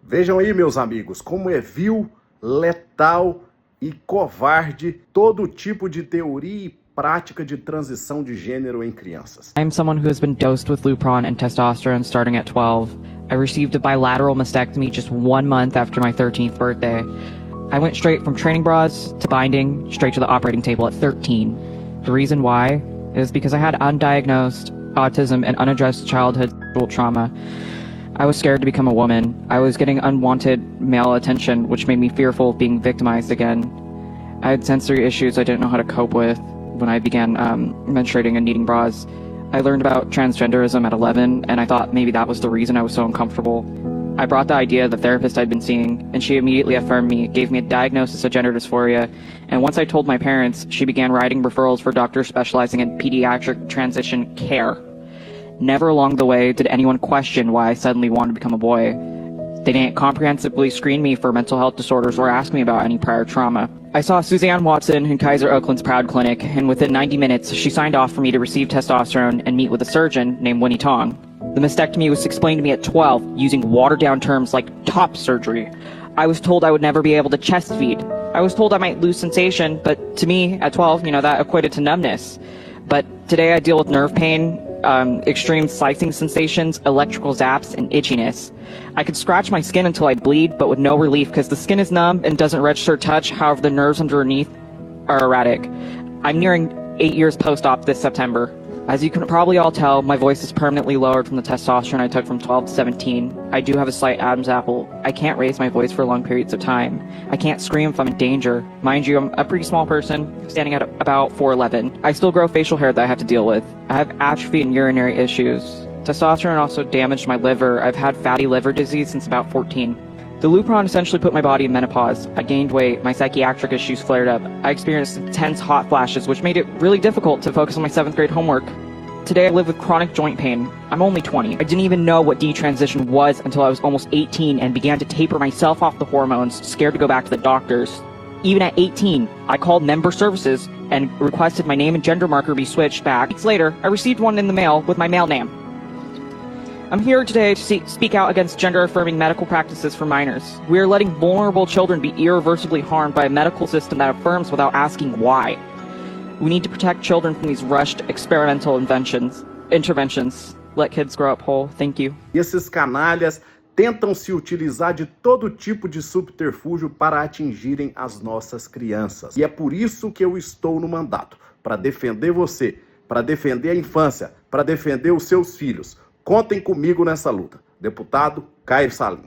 Vejam aí, meus amigos, como é vil, letal e covarde todo tipo de teoria e prática de transição de gênero em crianças. I'm someone who has been dosed with Lupron and testosterone starting at 12. I received a bilateral mastectomy just 1 month after my 13th birthday. I went straight from training bras to binding, straight to the operating table at 13. The reason why is because I had undiagnosed autism and unaddressed childhood sexual trauma. I was scared to become a woman. I was getting unwanted male attention, which made me fearful of being victimized again. I had sensory issues I didn't know how to cope with when I began menstruating and needing bras. I learned about transgenderism at 11, and I thought maybe that was the reason I was so uncomfortable. I brought the idea to the therapist I'd been seeing, and she immediately affirmed me, gave me a diagnosis of gender dysphoria, and once I told my parents, she began writing referrals for doctors specializing in pediatric transition care. Never along the way did anyone question why I suddenly wanted to become a boy. They didn't comprehensively screen me for mental health disorders or ask me about any prior trauma. I saw Suzanne Watson in Kaiser Oakland's Proud Clinic, and within 90 minutes, she signed off for me to receive testosterone and meet with a surgeon named Winnie Tong. The mastectomy was explained to me at 12 using watered-down terms like top surgery. I was told I would never be able to chest feed. I was told I might lose sensation, but to me, at 12, that equated to numbness. But today I deal with nerve pain, extreme slicing sensations, electrical zaps, and itchiness. I could scratch my skin until I bleed, but with no relief because the skin is numb and doesn't register touch. However, the nerves underneath are erratic. I'm nearing 8 years post-op this September. As you can probably all tell, my voice is permanently lowered from the testosterone I took from 12 to 17. I do have a slight Adam's apple. I can't raise my voice for long periods of time. I can't scream if I'm in danger. Mind you, I'm a pretty small person, standing at about 4'11". I still grow facial hair that I have to deal with. I have atrophy and urinary issues. Testosterone also damaged my liver. I've had fatty liver disease since about 14. The Lupron essentially put my body in menopause. I gained weight, my psychiatric issues flared up. I experienced intense hot flashes, which made it really difficult to focus on my 7th grade homework. Today I live with chronic joint pain. I'm only 20. I didn't even know what detransition was until I was almost 18 and began to taper myself off the hormones, scared to go back to the doctors. Even at 18, I called member services and requested my name and gender marker be switched back. Weeks later, I received one in the mail with my male name. I'm here today to speak out against gender-affirming medical practices for minors. We are letting vulnerable children be irreversibly harmed by a medical system that affirms without asking why. We need to protect children from these rushed experimental interventions. Let kids grow up whole. Thank you. Esses canalhas tentam se utilizar de todo tipo de subterfúgio para atingirem as nossas crianças. E é por isso que eu estou no mandato, para defender você, para defender a infância, para defender os seus filhos. Contem comigo nessa luta. Deputado Caio Salim.